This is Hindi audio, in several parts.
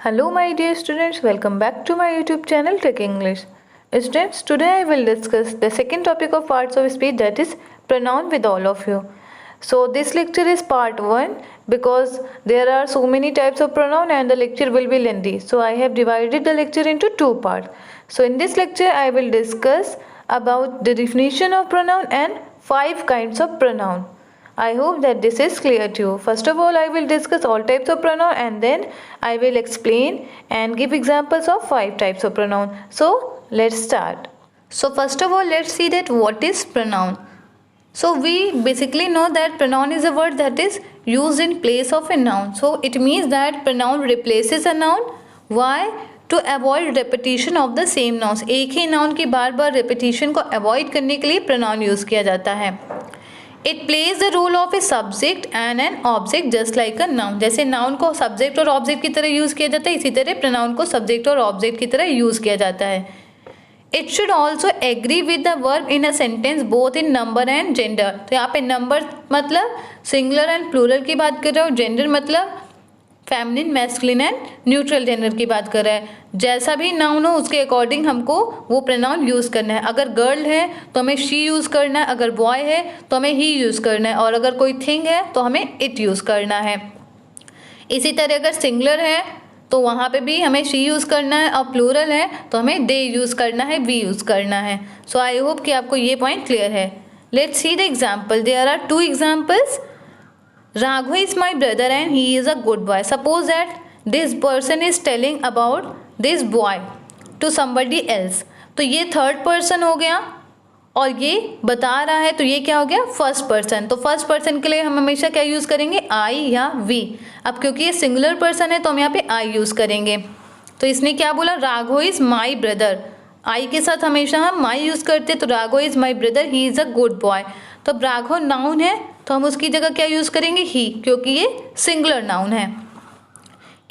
Hello my dear students, welcome back to my YouTube channel Tech English. Students, today I will discuss the second topic of parts of speech, that is pronoun, with all of you. So this lecture is part 1 because there are so many types of pronoun and the lecture will be lengthy. So I have divided the lecture into 2 parts. So in this lecture I will discuss about the definition of pronoun and 5 kinds of pronoun. I hope that this is clear to you. First of all, I will discuss all types of pronoun and then I will explain and give examples of 5 types of pronoun. So let's start. So first of all, let's see that what is pronoun. So we basically know that pronoun is a word that is used in place of a noun. So it means that pronoun replaces a noun. Why? To avoid repetition of the same nouns. एक ही noun की बार बार repetition को avoid करने के लिए pronoun use किया जाता है. It plays the role of a subject and an object just like a noun. जैसे noun को subject और object की तरह use किया जाता है, इसी तरह pronoun को subject और object की तरह use किया जाता है. It should also agree with the verb in a sentence both in number and gender. तो यहाँ पे number मतलब singular and plural की बात कर रहे हो, gender मतलब feminine, masculine and neutral gender की बात कर रहा है. जैसा भी नाउन हो उसके अकॉर्डिंग हमको वो प्रोनाउन यूज़ करना है. अगर गर्ल है तो हमें शी यूज़ करना है, अगर बॉय है तो हमें ही यूज़ करना है, और अगर कोई थिंग है तो हमें इट यूज़ करना है. इसी तरह अगर सिंगुलर है तो वहाँ पे भी हमें शी यूज़ करना है, और प्लूरल है तो हमें दे यूज़ करना है, वी यूज़ करना है. सो आई होप कि आपको ये पॉइंट क्लियर है. Let's see the example. There are 2 examples. Raghu is my brother and he is a good boy. Suppose that this person is telling about this boy to somebody else. तो ये थर्ड पर्सन हो गया और ये बता रहा है, तो ये क्या हो गया? First person. तो फर्स्ट पर्सन के लिए हम हमेशा क्या यूज़ करेंगे? आई या वी. अब क्योंकि ये सिंगुलर पर्सन है तो हम यहाँ पे आई यूज़ करेंगे. तो इसने क्या बोला? Raghav is my brother. I के साथ हमेशा हम माई यूज़ करते हैं, तो Raghav is my brother, he is a good boy. तो अब राघव नाउन है तो हम उसकी जगह क्या यूज़ करेंगे? ही, क्योंकि ये सिंगुलर नाउन है.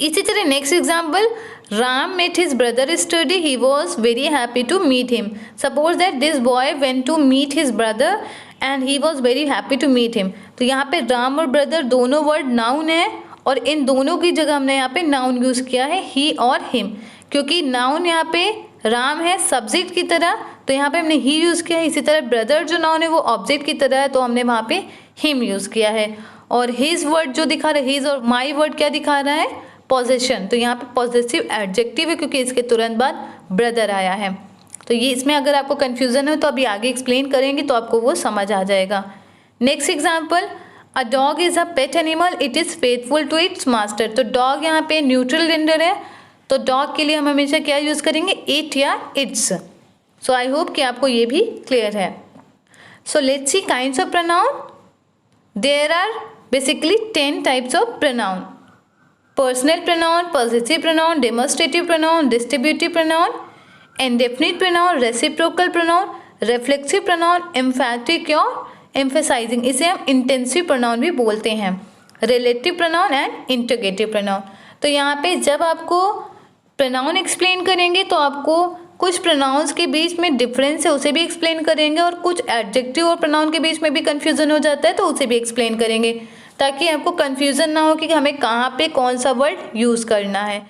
इसी तरह next example. Ram met his brother study, he was very happy to meet him. Suppose that this boy went to meet his brother and he was very happy to meet him. तो यहाँ पे राम और ब्रदर दोनों वर्ड नाउन है और इन दोनों की जगह हमने यहाँ पे नाउन यूज़ किया है, ही और हिम. क्योंकि नाउन यहाँ पे राम है सब्जेक्ट की तरह, तो यहाँ पे हमने ही यूज़ किया है. इसी तरह ब्रदर जो नाउन है वो ऑब्जेक्ट की तरह है, तो हमने वहाँ पे हिम यूज़ किया है. और हिज वर्ड जो दिखा रहा है, हिज, और माई वर्ड क्या दिखा रहा है? पॉजेशन. तो यहाँ पे पॉजेसिव एडजेक्टिव है क्योंकि इसके तुरंत बाद ब्रदर आया है. तो ये इसमें अगर आपको कन्फ्यूज़न हो तो अभी आगे एक्सप्लेन करेंगे तो आपको वो समझ आ जाएगा. Next example. A dog is a pet animal, it is faithful to its master. तो डॉग यहाँ पे न्यूट्रल जेंडर है, तो डॉग के लिए हम हमेशा क्या यूज़ करेंगे? इट या इट्स. सो आई होप कि आपको ये भी क्लियर है. So let's C kinds of pronoun. There are basically 10 types of pronoun. Personal pronoun, possessive pronoun, demonstrative pronoun, distributive pronoun, indefinite pronoun, reciprocal pronoun, reflexive pronoun, emphatic और emphasizing. इसे हम intensive pronoun भी बोलते हैं. Relative pronoun and interrogative pronoun. तो यहाँ पे जब आपको pronoun explain करेंगे तो आपको कुछ प्रोनाउंस के बीच में डिफरेंस है उसे भी एक्सप्लेन करेंगे, और कुछ एडजेक्टिव और प्रोनाउन के बीच में भी कन्फ्यूजन हो जाता है तो उसे भी एक्सप्लेन करेंगे, ताकि आपको कन्फ्यूजन ना हो कि हमें कहाँ पे कौन सा वर्ड यूज़ करना है.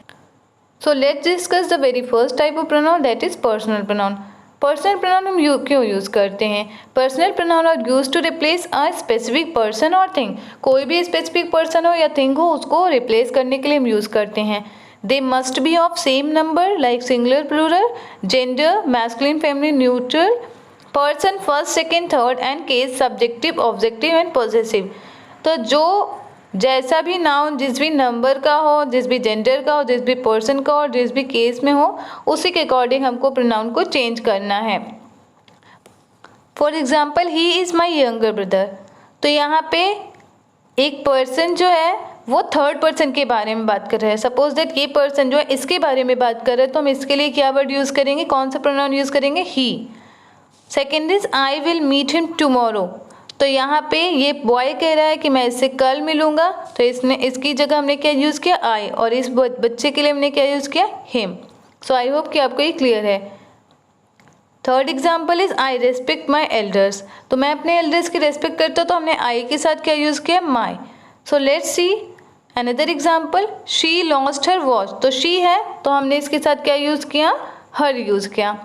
So let's discuss the very first type of pronoun, that is personal pronoun. Personal pronoun हम क्यों यूज़ करते हैं? Personal pronoun are use to replace a specific person और थिंग. कोई भी स्पेसिफिक पर्सन हो या थिंग हो उसको रिप्लेस करने के लिए हम यूज़ करते हैं. They must be of same number like singular, plural, gender, masculine, feminine, neutral, person, first, second, third and case, subjective, objective and possessive. तो जो जैसा भी नाउन जिस भी नंबर का हो, जिस भी जेंडर का हो, जिस भी पर्सन का हो, जिस भी केस में हो, उसी के अकॉर्डिंग हमको प्रोनाउन को चेंज करना है. For example, he is my younger brother. तो यहाँ पे एक पर्सन जो है वो थर्ड पर्सन के बारे में बात कर रहे हैं. सपोज दैट ये पर्सन जो है इसके बारे में बात कर रहे हैं, तो हम इसके लिए क्या वर्ड यूज़ करेंगे? कौन सा प्रोनाउन यूज़ करेंगे? He. Second is I will meet him tomorrow. तो यहाँ पे ये बॉय कह रहा है कि मैं इससे कल मिलूंगा, तो इसने इसकी जगह हमने क्या यूज़ किया? आई. और इस बच्चे के लिए हमने क्या यूज़ किया? हिम. सो आई होप कि आपको ये क्लियर है. Third example is I respect my elders. तो मैं अपने एल्डर्स की रेस्पेक्ट करता हूँ, तो हमने आई के साथ क्या यूज़ किया? My. So let's see another example, she lost her watch, तो शी है तो हमने इसके साथ क्या यूज़ किया, हर यूज़ किया।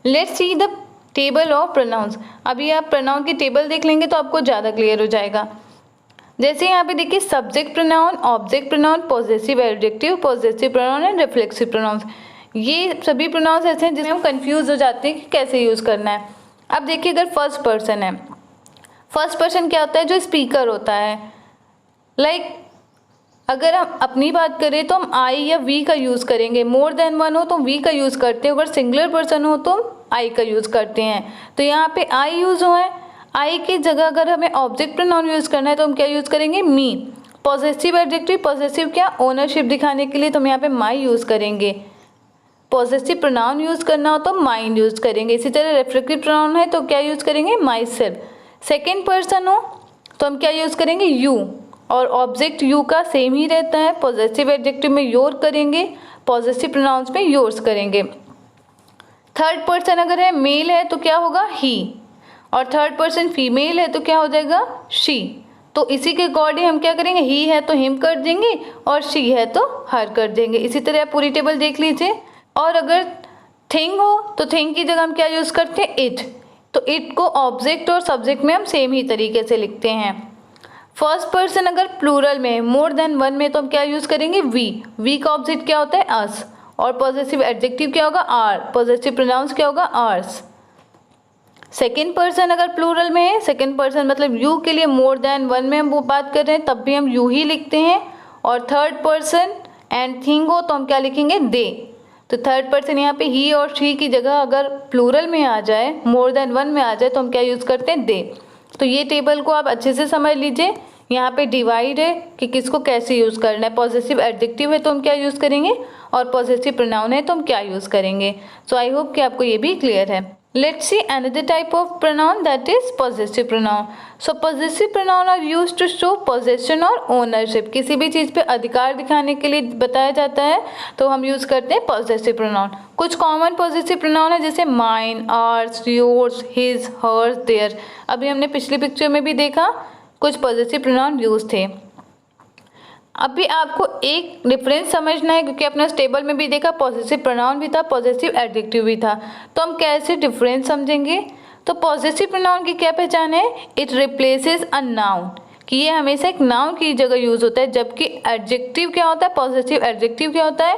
Let's see the table of pronouns. अभी आप प्रोनाउन की टेबल देख लेंगे तो आपको ज़्यादा क्लियर हो जाएगा। जैसे यहाँ पे देखिए, subject pronoun, object pronoun, possessive adjective, possessive pronoun and reflexive pronouns, ये सभी प्रोनाउंस ऐसे हैं जिसमें हम कंफ्यूज हो जाते हैं कि कैसे यूज़ करना है। अब देखिए, अगर फर्स्ट पर्सन है, फर्स्ट पर्सन क्या होता है, जो स्पीकर होता है। लाइक अगर हम अपनी बात करें तो हम आई या वी का यूज़ करेंगे, मोर देन वन हो तो वी का यूज़ करते हैं, अगर सिंगुलर पर्सन हो तो आई का यूज़ करते हैं। तो यहाँ पे आई यूज़ हुआ है, आई की जगह अगर हमें ऑब्जेक्ट प्रोनाउन यूज़ करना है तो हम क्या यूज़ करेंगे, मी। पॉजेसिव एडजेक्टिव, पॉजेसिव क्या, ओनरशिप दिखाने के लिए, तो हम यहाँ पे माई यूज़ करेंगे। पॉजेसिव प्रोनाउन यूज़ करना हो तो माइन यूज़ करेंगे। इसी तरह रिफ्लेक्टिव प्रोनाउन है तो क्या यूज़ करेंगे, माई सेल्फ। सेकेंड पर्सन हो तो हम क्या यूज़ करेंगे, यू, और ऑब्जेक्ट यू का सेम ही रहता है। पॉजेसिव एडजेक्टिव में योर करेंगे, पॉजेसिव प्रोनाउंस में योर्स करेंगे। थर्ड पर्सन अगर है, मेल है तो क्या होगा, ही, और थर्ड पर्सन फीमेल है तो क्या हो जाएगा, शी। तो इसी के अकॉर्डिंग हम क्या करेंगे, ही है तो हिम कर देंगे और शी है तो हर कर देंगे। इसी तरह आप पूरी टेबल देख लीजिए। और अगर थिंग हो तो थिंग की जगह हम क्या यूज़ करते हैं, इट, तो इट को ऑब्जेक्ट और सब्जेक्ट में हम सेम ही तरीके से लिखते हैं। फर्स्ट पर्सन अगर प्लूरल में, मोर देन वन में, तो हम क्या यूज़ करेंगे, वी। वी का ऑब्जेक्ट क्या होता है, अस, और पॉजेसिव एडजेक्टिव क्या होगा, आर, पॉजेसिव प्रोनाउंस क्या होगा, आर्स। सेकेंड पर्सन अगर प्लूरल में है, सेकेंड पर्सन मतलब यू के लिए मोर देन वन में हम वो बात कर रहे हैं तब भी हम यू ही लिखते हैं। और थर्ड पर्सन एंड थिंग हो तो हम क्या लिखेंगे, दे। तो थर्ड पर्सन यहाँ पे ही और शी की जगह अगर प्लूरल में आ जाए, मोर देन वन में आ जाए, तो हम क्या यूज़ करते हैं, दे। तो ये टेबल को आप अच्छे से समझ लीजिए। यहाँ पे डिवाइड है कि किसको कैसे यूज़ करना है। पॉजेसिव एडजेक्टिव है तो हम क्या यूज़ करेंगे, और पॉजेसिव प्रोनाउन है तो हम क्या यूज़ करेंगे। सो आई होप कि आपको ये भी क्लियर है। Let's see another type of pronoun, that is possessive pronoun. So possessive pronoun are used to show possession और ownership. किसी भी चीज़ पे अधिकार दिखाने के लिए बताया जाता है तो हम यूज़ करते हैं possessive pronoun. कुछ कॉमन possessive pronoun है जैसे mine, ours, yours, his, hers, their. अभी हमने पिछली पिक्चर में भी देखा कुछ possessive pronoun यूज थे। अभी आपको एक डिफरेंस समझना है क्योंकि अपने टेबल में भी देखा पॉजेसिव प्रोनाउन भी था, पॉजेसिव एडजेक्टिव भी था। तो हम कैसे डिफरेंस समझेंगे, तो पॉजेसिव प्रोनाउन की क्या पहचान है, इट रिप्लेसेस अ नाउन, कि ये हमेशा एक नाउन की जगह यूज होता है। जबकि एडजेक्टिव क्या होता है, पॉजेसिव एडजेक्टिव क्या होता है,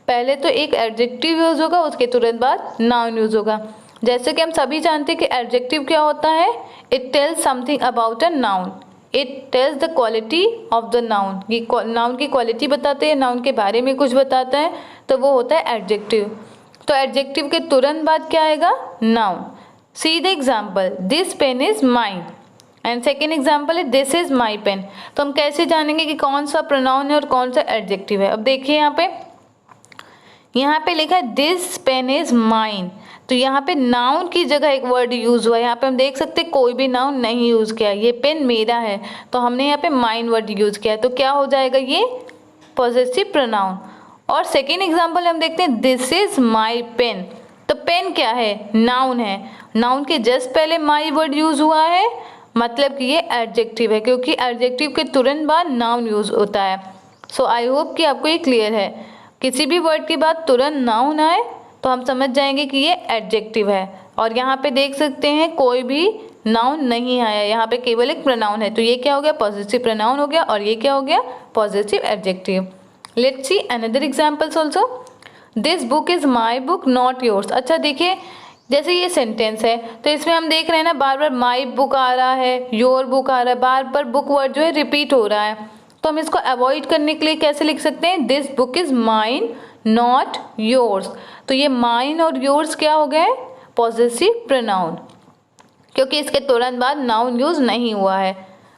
पहले तो एक एडजेक्टिव यूज होगा उसके तुरंत बाद नाउन यूज होगा। जैसे कि हम सभी जानते हैं कि एडजेक्टिव क्या होता है, it tells something about a noun, it tells the quality of the noun, ये नाउन की क्वालिटी बताते हैं, नाउन के बारे में कुछ बताता है, तो वो होता है एडजेक्टिव। तो एडजेक्टिव के तुरंत बाद क्या आएगा, noun. See the example, this pen is mine, and second example है दिस इज माई पेन। तो हम कैसे जानेंगे कि कौन सा प्रोनाउन है और कौन सा एडजेक्टिव है। अब देखिए यहाँ पे लिखा है दिस पेन इज माइन, तो यहाँ पे नाउन की जगह एक वर्ड यूज हुआ है। यहाँ पे हम देख सकते हैं कोई भी नाउन नहीं यूज किया, ये पेन मेरा है तो हमने यहाँ पे माइन वर्ड यूज किया है, तो क्या हो जाएगा ये पॉजेसिव प्रोनाउन। और सेकेंड एग्जाम्पल हम देखते हैं दिस इज माई पेन, तो पेन क्या है, नाउन है, नाउन के जस्ट पहले माई वर्ड यूज हुआ है, मतलब कि ये एडजेक्टिव है क्योंकि एडजेक्टिव के तुरंत बाद नाउन यूज होता है। सो आई होप कि आपको ये क्लियर है। किसी भी वर्ड के बाद तुरंत नाउन आए तो हम समझ जाएंगे कि ये एडजेक्टिव है। और यहाँ पे देख सकते हैं कोई भी नाउन नहीं आया, यहाँ पे केवल एक प्रोनाउन है, तो ये क्या हो गया, पॉजिटिव प्रोनाउन हो गया, और ये क्या हो गया, positive adjective. Let's see another examples also, this book is my book not yours. अच्छा देखिए, जैसे ये सेंटेंस है तो इसमें हम देख रहे हैं ना बार बार माई बुक आ रहा है, योर बुक आ रहा है, बार बार बुक वर्ड जो है रिपीट हो रहा है, तो हम इसको अवॉइड करने के लिए कैसे लिख सकते हैं, this book is mine not yours. तो ये माइन और योर्स क्या हो गए, पॉजेसिव प्रोनाउन, क्योंकि इसके तुरंत बाद नाउन यूज नहीं हुआ है।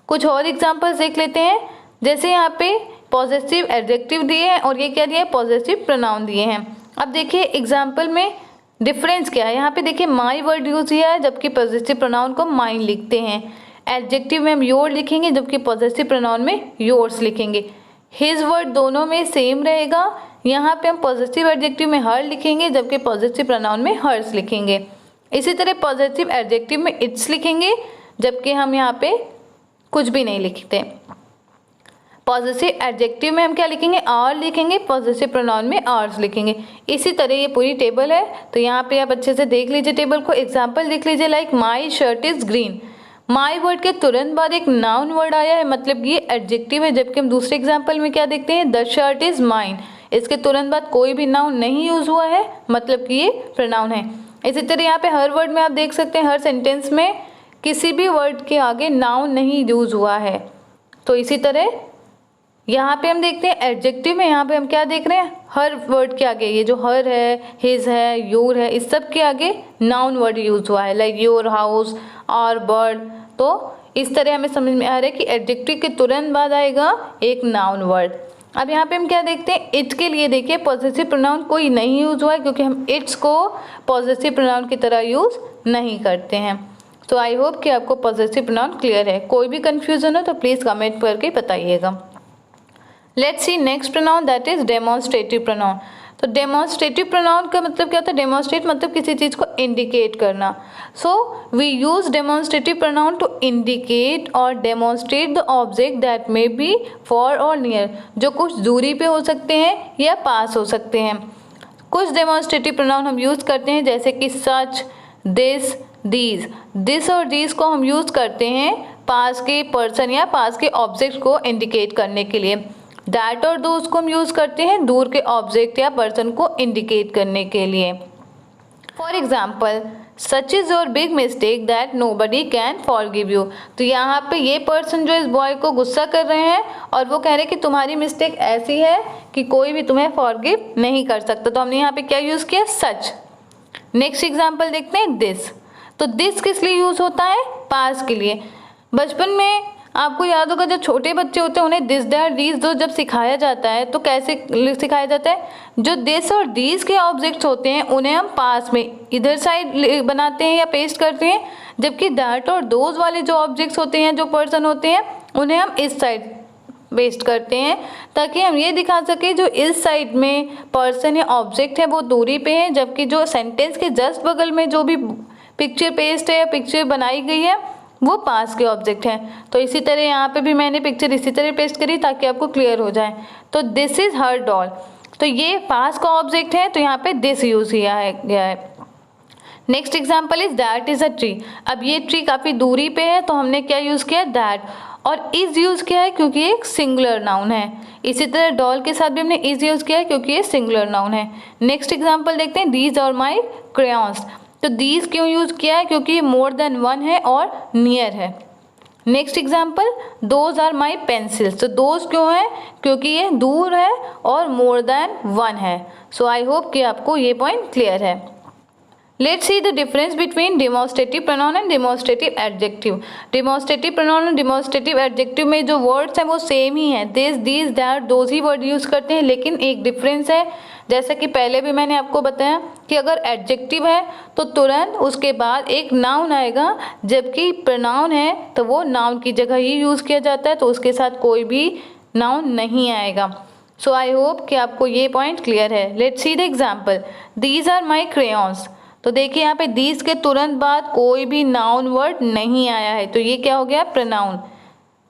कुछ और एग्जांपल्स देख लेते हैं, जैसे यहाँ पे पॉजेसिव एडजेक्टिव दिए हैं और ये क्या दिया है, पॉजेसिव प्रोनाउन दिए हैं। अब देखिए एग्जाम्पल में डिफरेंस क्या है, यहाँ पे देखिए माई वर्ड यूज किया है जबकि पॉजेसिव प्रोनाउन को माइन लिखते हैं, एडजेक्टिव में हम योर लिखेंगे जबकि पॉजेसिव प्रोनाउन में योर्स लिखेंगे। हिज वर्ड दोनों में सेम रहेगा, यहाँ पे हम पॉजिटिव एडजेक्टिव में हर लिखेंगे जबकि पॉजिटिव प्रोनाउन में हर्स लिखेंगे। इसी तरह पॉजिटिव एडजेक्टिव में इट्स लिखेंगे जबकि हम यहाँ पे कुछ भी नहीं लिखते। पॉजेसिव एडजेक्टिव में हम क्या लिखेंगे, आर लिखेंगे, पॉजेसिव प्रोनाउन में आर्स लिखेंगे। इसी तरह ये पूरी टेबल है, तो यहाँ पे आप अच्छे से देख लीजिए टेबल को। एग्जाम्पल लिख लीजिए, like my shirt is green. My word के तुरंत बाद एक नाउन वर्ड आया है, मतलब ये एडजेक्टिव है। जबकि हम दूसरे एग्जाम्पल में क्या देखते हैं, द शर्ट इज माइन। इसके तुरंत बाद कोई भी नाउन नहीं यूज हुआ है, मतलब कि ये प्रोनाउन है। इसी तरह यहाँ पे हर वर्ड में आप देख सकते हैं, हर सेंटेंस में किसी भी वर्ड के आगे नाउन नहीं यूज हुआ है। तो इसी तरह यहाँ पे हम देखते हैं एडजेक्टिव में, यहाँ पे हम क्या देख रहे हैं, हर वर्ड के आगे, ये जो हर है, हिज है, योर है, इस सब के आगे नाउन वर्ड यूज हुआ है, लाइक योर हाउस और बर्ड। तो इस तरह हमें समझ में आ रहा है कि एडजेक्टिव के तुरंत बाद आएगा एक नाउन वर्ड। अब यहाँ पे हम क्या देखते हैं, इट के लिए देखिए पॉजेसिव प्रोनाउन कोई नहीं यूज हुआ है, क्योंकि हम इट्स को पॉजेसिव प्रोनाउन की तरह यूज नहीं करते हैं। तो आई होप कि आपको पॉजेसिव प्रोनाउन क्लियर है। कोई भी कंफ्यूजन हो तो प्लीज़ कमेंट करके बताइएगा। Let's see next pronoun, that is demonstrative pronoun. तो डेमोन्स्ट्रेटिव प्रोनाउन का मतलब क्या होता है, डेमोन्स्ट्रेट मतलब किसी चीज़ को इंडिकेट करना। So we use demonstrative pronoun to indicate और demonstrate the object that may be far और नियर, जो कुछ दूरी पे हो सकते हैं या पास हो सकते हैं। कुछ डेमोन्स्ट्रेटिव प्रोनाउन हम यूज़ करते हैं, जैसे कि सच, दिस, दीज। दिस और दीज को हम यूज़ करते हैं पास के पर्सन या पास के ऑब्जेक्ट को इंडिकेट करने के लिए। दैट और दोज को हम यूज़ करते हैं दूर के ऑब्जेक्ट या पर्सन को इंडिकेट करने के लिए। For example, such is your big mistake that nobody can forgive you. तो यहाँ पे ये पर्सन जो इस बॉय को गुस्सा कर रहे हैं और वो कह रहे हैं कि तुम्हारी मिस्टेक ऐसी है कि कोई भी तुम्हें फॉरगिव नहीं कर सकता। तो हमने यहाँ पे क्या यूज़ किया, सच। नेक्स्ट एग्जाम्पल देखते हैं, दिस। तो दिस किस लिए यूज़ होता है, पास के लिए। बचपन में आपको याद होगा, जब छोटे बच्चे होते हैं उन्हें दिस दैट दीज दो जब सिखाया जाता है तो कैसे सिखाया जाता है, जो दिस और दीज के ऑब्जेक्ट्स होते हैं उन्हें हम पास में इधर साइड बनाते हैं या पेस्ट करते हैं, जबकि दैट और दोज वाले जो ऑब्जेक्ट्स होते हैं, जो पर्सन होते हैं, उन्हें हम इस साइड पेस्ट करते हैं, ताकि हम ये दिखा सकें जो इस साइड में पर्सन या ऑब्जेक्ट है वो दूरी पे है, जबकि जो सेंटेंस के जस्ट बगल में जो भी पिक्चर पेस्ट है या पिक्चर बनाई गई है वो पास के ऑब्जेक्ट हैं। तो इसी तरह यहाँ पे भी मैंने पिक्चर इसी तरह पेस्ट करी ताकि आपको क्लियर हो जाए। तो दिस इज हर डॉल, तो ये पास का ऑब्जेक्ट है, तो यहाँ पे दिस यूज किया गया है। Next example is that is a tree. अब ये ट्री काफ़ी दूरी पे है, तो हमने क्या यूज़ किया, दैट। और इज यूज़ किया है क्योंकि ये एक सिंगुलर नाउन है। इसी तरह डॉल के साथ भी हमने इज यूज़ किया है क्योंकि ये सिंगुलर नाउन है। नेक्स्ट एग्जाम्पल देखते हैं, दीज आर माई क्रेयॉन्स। तो दीज क्यों यूज़ किया है, क्योंकि ये मोर देन वन है और नियर है। Next example, those are my pencils. तो दोज क्यों है, क्योंकि ये दूर है और मोर देन वन है। सो आई होप कि आपको ये पॉइंट क्लियर है। Let's see the difference between demonstrative pronoun and demonstrative adjective. Demonstrative pronoun और डेमोन्स्ट्रेटिव एडजेक्टिव में जो वर्ड्स हैं वो सेम ही हैं, this, these, that, those he word use करते हैं, लेकिन एक डिफरेंस है। जैसा कि पहले भी मैंने आपको बताया कि अगर एडजेक्टिव है तो तुरंत उसके बाद एक नाउन आएगा, जबकि प्रोनाउन है तो वो नाउन की जगह ही यूज़ किया जाता है, तो उसके साथ कोई भी नाउन नहीं आएगा। सो आई होप कि आपको ये पॉइंट क्लियर है। Let's see the example, these are my crayons. तो देखिए यहाँ पे दीज के तुरंत बाद कोई भी नाउन वर्ड नहीं आया है, तो ये क्या हो गया, प्रोनाउन।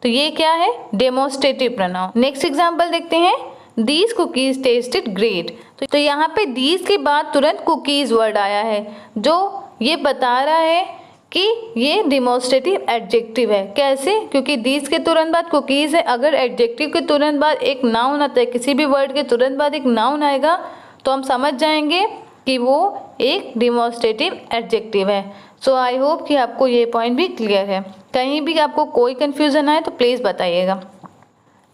तो ये क्या है, डेमोन्स्ट्रेटिव प्रोनाउन। नेक्स्ट एग्जाम्पल देखते हैं, दीज कुकीज टेस्टेड ग्रेट। तो यहाँ पे दीज के बाद तुरंत कुकीज वर्ड आया है, जो ये बता रहा है कि ये डेमोन्स्ट्रेटिव एडजेक्टिव है। कैसे, क्योंकि दीज के तुरंत बाद कुकीज है। अगर एडजेक्टिव के तुरंत बाद एक नाउन आता है, किसी भी वर्ड के तुरंत बाद एक नाउन आएगा, तो हम समझ जाएंगे कि वो एक डेमोन्स्ट्रेटिव एडजेक्टिव है। सो आई होप कि आपको ये पॉइंट भी क्लियर है। कहीं भी आपको कोई कन्फ्यूज़न आए तो प्लीज़ बताइएगा।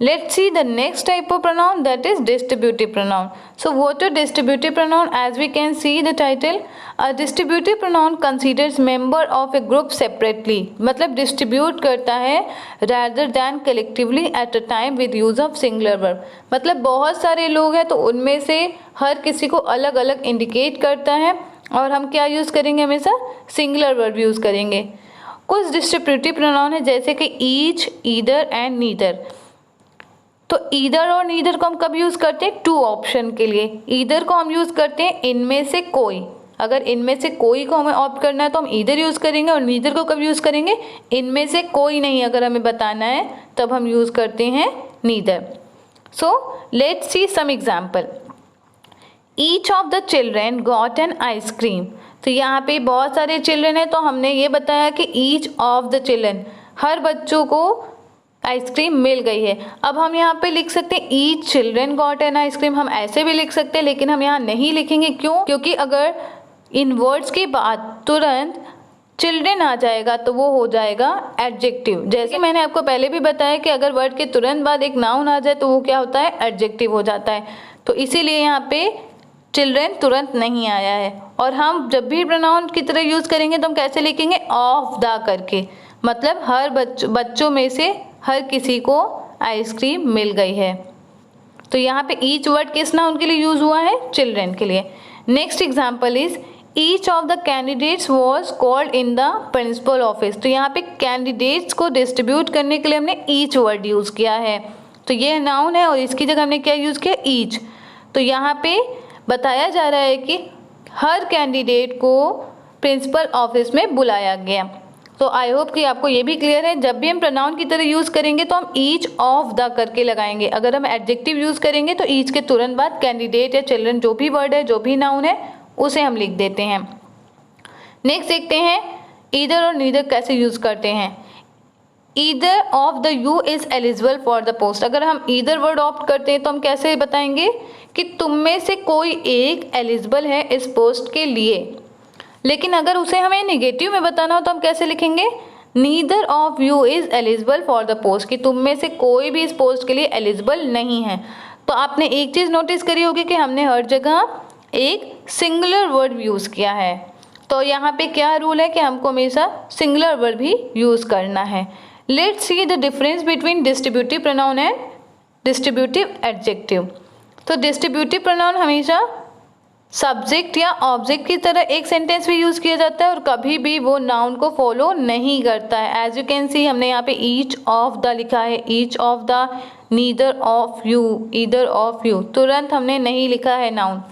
Let's see the next type of pronoun, that is distributive pronoun. So what are distributive pronoun? As we can see the title, a distributive pronoun considers member of a group separately. मतलब distribute करता है rather than collectively at a time with use of singular verb. मतलब बहुत सारे लोग हैं तो उनमें से हर किसी को अलग अलग इंडिकेट करता है, और हम क्या यूज़ करेंगे, हमेशा सिंगुलर वर्ब यूज़ करेंगे। कुछ डिस्ट्रीब्यूटिव प्रोनाउन है जैसे कि ईच, ईदर एंड नीदर। तो ईदर और नीदर को हम कब यूज़ करते हैं, टू ऑप्शन के लिए। ईदर को हम यूज़ करते हैं इनमें से कोई, अगर इनमें से कोई को हमें ऑप्ट करना है तो हम ईदर यूज़ करेंगे, और नीदर को कब यूज़ करेंगे, इनमें से कोई नहीं अगर हमें बताना है तब हम यूज़ करते हैं neither. So let's see some example. Each of the children got an ice cream. तो यहाँ पे बहुत सारे चिल्ड्रन है, तो हमने ये बताया कि each of the children, हर बच्चों को आइसक्रीम मिल गई है. अब हम यहाँ पे लिख सकते हैं each children got an ice cream, हम ऐसे भी लिख सकते हैं, लेकिन हम यहाँ नहीं लिखेंगे. क्यों? क्योंकि अगर इन वर्ड्स के बाद तुरंत चिल्ड्रेन आ जाएगा तो वो हो जाएगा एडजेक्टिव. जैसे मैंने आपको पहले भी बताया कि अगर वर्ड के तुरंत बाद एक नाउन आ जाए तो वो क्या होता है? एडजेक्टिव हो जाता है. तो इसीलिए यहाँ पे चिल्ड्रेन तुरंत नहीं आया है. और हम जब भी प्रोनाउन की तरह यूज़ करेंगे तो हम कैसे लिखेंगे? ऑफ द करके, मतलब हर बच्चों में से हर किसी को आइसक्रीम मिल गई है. तो यहाँ पे ईच वर्ड किस नाउन के लिए यूज़ हुआ है? चिल्ड्रेन के लिए. Next example is each of the candidates was called in the principal office. तो यहाँ पे कैंडिडेट्स को डिस्ट्रीब्यूट करने के लिए हमने ईच वर्ड यूज़ किया है. तो ये नाउन है और इसकी जगह हमने क्या यूज़ किया? ईच. तो यहाँ पे बताया जा रहा है कि हर कैंडिडेट को प्रिंसिपल ऑफिस में बुलाया गया. तो आई होप कि आपको ये भी क्लियर है. जब भी हम प्रोनाउन की तरह यूज़ करेंगे तो हम ईच ऑफ द करके लगाएंगे. अगर हम एडजेक्टिव यूज़ करेंगे तो ईच के तुरंत बाद कैंडिडेट या चिल्ड्रन जो भी वर्ड है, जो भी नाउन है, उसे हम लिख देते हैं. नेक्स्ट देखते हैं ईदर और नीदर कैसे यूज़ करते हैं. Either of the you is eligible for the post. अगर हम ईदर वर्ड ऑप्ट करते हैं तो हम कैसे बताएंगे कि तुम में से कोई एक एलिजिबल है इस पोस्ट के लिए. लेकिन अगर उसे हमें नेगेटिव में बताना हो तो हम कैसे लिखेंगे? Neither of you is eligible for the post, कि तुम में से कोई भी इस पोस्ट के लिए एलिजिबल नहीं है. तो आपने एक चीज़ नोटिस करी होगी कि हमने हर जगह एक सिंगुलर वर्ड यूज़ किया है. तो यहाँ पे क्या रूल है कि हमको हमेशा सिंगुलर वर्ड भी यूज़ करना है. Let's see the difference between distributive pronoun and distributive adjective. तो डिस्ट्रीब्यूटिव प्रोनाउन हमेशा सब्जेक्ट या ऑब्जेक्ट की तरह एक सेंटेंस भी यूज़ किया जाता है और कभी भी वो नाउन को फॉलो नहीं करता है. एज यू कैन सी हमने यहाँ पे ईच ऑफ द लिखा है, each of the, neither of you, either of you, तुरंत हमने नहीं लिखा है नाउन.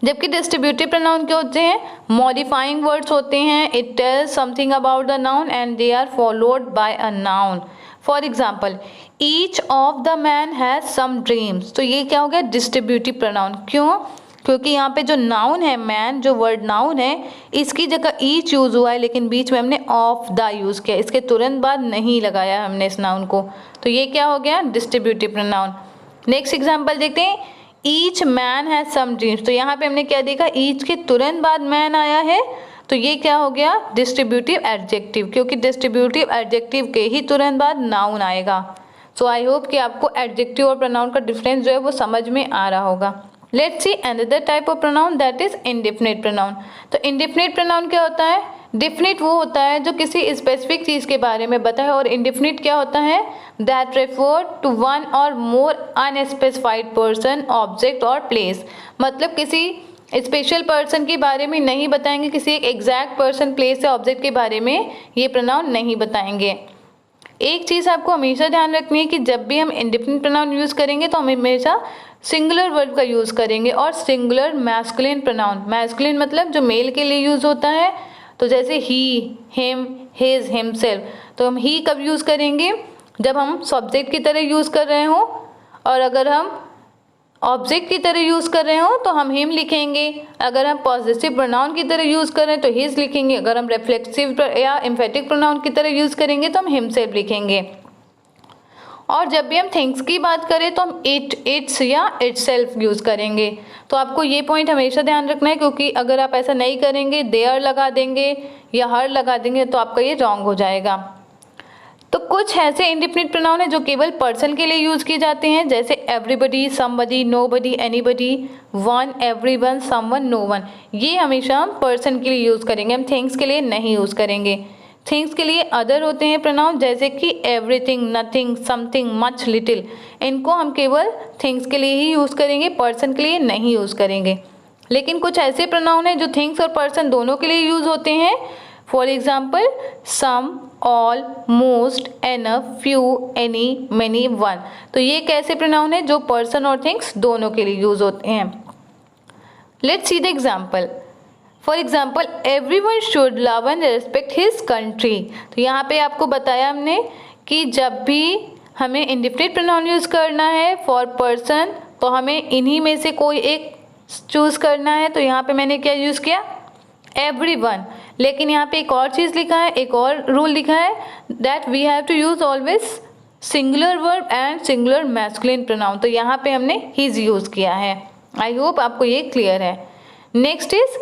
जबकि डिस्ट्रीब्यूटिव प्रोनाउन क्या होते हैं? मॉडिफाइंग वर्ड्स होते हैं. It tells something about the noun and they are followed by a noun. For example each of the man has some dreams. तो ये क्या हो गया? Distributive pronoun. क्यों? क्योंकि यहाँ पे जो नाउन है मैन, जो वर्ड नाउन है, इसकी जगह ईच यूज़ हुआ है, लेकिन बीच में हमने ऑफ द यूज़ किया, इसके तुरंत बाद नहीं लगाया हमने इस नाउन को. तो ये क्या हो गया? Distributive pronoun. नेक्स्ट एग्जाम्पल देखते हैं. Each man has some dreams. तो यहाँ पे हमने क्या देखा? ईच के तुरंत बाद मैन आया है, तो ये क्या हो गया? डिस्ट्रीब्यूटिव एडजेक्टिव, क्योंकि डिस्ट्रीब्यूटिव एडजेक्टिव के ही तुरंत बाद नाउन आएगा. सो आई होप कि आपको एडजेक्टिव और प्रोनाउन का डिफरेंस जो है वो समझ में आ रहा होगा. Let's see another type of pronoun, that is indefinite pronoun. तो इंडेफिनिट प्रोनाउन क्या होता है? डेफिनिट वो होता है जो किसी स्पेसिफिक चीज़ के बारे में बताए, और इंडेफिनिट क्या होता है? दैट रेफर टू वन और मोर अनस्पेसिफाइड पर्सन, ऑब्जेक्ट और प्लेस. मतलब किसी स्पेशल पर्सन के बारे में नहीं बताएंगे, किसी एक एग्जैक्ट पर्सन, प्लेस या ऑब्जेक्ट के बारे में ये प्रोनाउन नहीं बताएंगे. एक चीज़ आपको हमेशा ध्यान रखनी है कि जब भी हम इंडेफिनिट प्रोनाउन यूज़ करेंगे तो हम हमेशा सिंगुलर वर्ड का यूज़ करेंगे और सिंगुलर मैस्कुलिन प्रोनाउन. मैस्कुलिन मतलब जो मेल के लिए यूज़ होता है. तो जैसे ही, हिम, हिज, हिमसेल्फ. तो हम ही कब यूज़ करेंगे? जब हम सब्जेक्ट की तरह यूज़ कर रहे हो, और अगर हम ऑब्जेक्ट की तरह यूज़ कर रहे हो तो हम हिम लिखेंगे. अगर हम पॉजिटिव प्रोनाउन की तरह यूज़ कर रहे हैं तो हिज लिखेंगे. अगर हम रिफ्लेक्सिव या एम्फेटिक प्रोनाउन की तरह यूज़ करेंगे तो हम हिमसेल्फ लिखेंगे. और जब भी हम थिंग्स की बात करें तो हम इट, इट्स या इटसेल्फ यूज़ करेंगे. तो आपको ये पॉइंट हमेशा ध्यान रखना है, क्योंकि अगर आप ऐसा नहीं करेंगे, देयर लगा देंगे या हर लगा देंगे, तो आपका ये रॉन्ग हो जाएगा. तो कुछ ऐसे इंडेफिनिट प्रोनाउन है जो केवल पर्सन के लिए यूज़ किए जाते हैं, जैसे everybody, somebody, nobody, anybody, one, everyone, someone, no one. ये हमेशा हम पर्सन के लिए यूज़ करेंगे, हम थिंग्स के लिए नहीं यूज़ करेंगे. थिंग्स के लिए अदर होते हैं प्रोनाउन, जैसे कि everything, nothing, something, much, little. इनको हम केवल थिंग्स के लिए ही यूज़ करेंगे, पर्सन के लिए नहीं यूज़ करेंगे. लेकिन कुछ ऐसे प्रोनाउन हैं जो थिंग्स और पर्सन दोनों के लिए यूज़ होते हैं. For example some, all, most, enough, few, any, many, one. तो ये कैसे प्रोनाउन है जो पर्सन और थिंग्स दोनों के लिए यूज़ होते हैं. Let's see the example. For example everyone should love and respect his country. तो यहाँ पे आपको बताया हमने कि जब भी हमें इंडेफिनिट प्रोनाउन यूज़ करना है फॉर पर्सन, तो हमें इन्हीं में से कोई एक चूज़ करना है। तो यहाँ पे मैंने क्या यूज़ किया, एवरीवन। लेकिन यहाँ पे एक और चीज़ लिखा है, एक और रूल लिखा है that we have to use always singular verb and singular masculine pronoun. तो यहाँ पे हमने हिज यूज़ किया है। आई होप आपको ये क्लियर है। Next is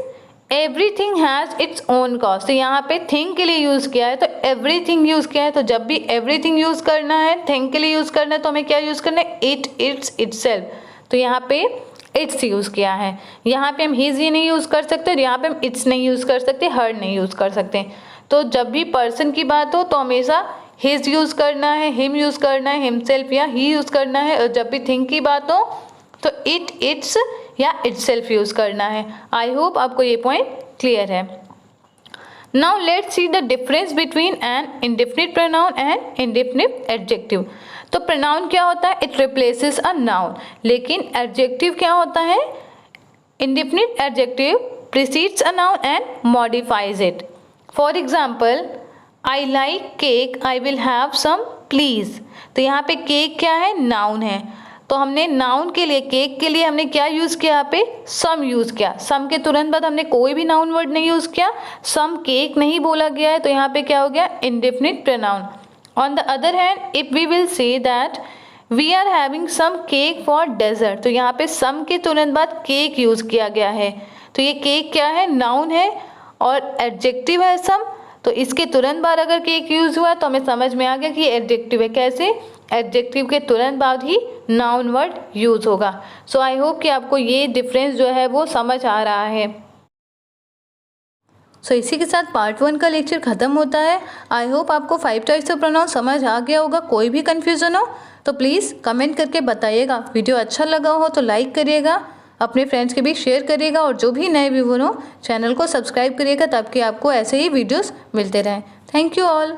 everything has its own cost. तो यहाँ पे थिंग के लिए यूज़ किया है, तो एवरीथिंग यूज़ किया है। तो जब भी एवरीथिंग यूज़ करना है, थिंग के लिए यूज़ करना है, तो हमें क्या यूज़ करना है, इट, इट्स, इटसेल्फ। तो यहाँ पे इट्स यूज़ किया है। यहाँ पे हम हिज ही नहीं यूज़ कर सकते और यहाँ पे हम इट्स नहीं यूज़ कर सकते, हर नहीं यूज़ कर सकते। तो जब भी पर्सन की बात हो तो हमेशा हिज यूज़ करना है, हिम यूज़ करना है, हिमसेल्फ या ही यूज़ करना है। और जब भी थिंग की बात हो तो इट, इट्स या इटसेल्फ यूज़ करना है। आई होप आपको ये पॉइंट क्लियर है। Now let's see the difference between an indefinite pronoun and indefinite adjective. तो प्रोनाउन क्या होता है, इट रिप्लेसेस अ नाउन। लेकिन एडजेक्टिव क्या होता है, indefinite adjective precedes a noun and modifies it. For example, I like cake, I will have some please. तो यहाँ पे केक क्या है, नाउन है। तो हमने नाउन के लिए, केक के लिए हमने क्या यूज़ किया, यहाँ पे सम यूज़ किया। सम के तुरंत बाद हमने कोई भी नाउन वर्ड नहीं यूज़ किया, सम केक नहीं बोला गया है। तो यहाँ पे क्या हो गया, indefinite pronoun. On the other hand, if we will say that we are having some cake for dessert, तो यहाँ पे सम के तुरंत बाद केक यूज़ किया गया है। तो ये केक क्या है, नाउन है और एडजेक्टिव है सम। तो इसके तुरंत बाद अगर केक यूज़ हुआ तो हमें समझ में आ गया कि एडजेक्टिव है। कैसे, एडजेक्टिव के तुरंत बाद ही नाउन वर्ड यूज़ होगा। सो आई होप कि आपको ये डिफरेंस जो है वो समझ आ रहा है। सो इसी के साथ पार्ट 1 का लेक्चर ख़त्म होता है। आई होप आपको 5 टाइप्स ऑफ प्रोनाउन समझ आ गया होगा। कोई भी कन्फ्यूज़न हो तो प्लीज़ कमेंट करके बताइएगा। वीडियो अच्छा लगा हो तो लाइक करिएगा, अपने फ्रेंड्स के बीच शेयर करिएगा और जो भी नए व्यूअर हो चैनल को सब्सक्राइब करिएगा ताकि आपको ऐसे ही वीडियोस मिलते रहें। Thank you all.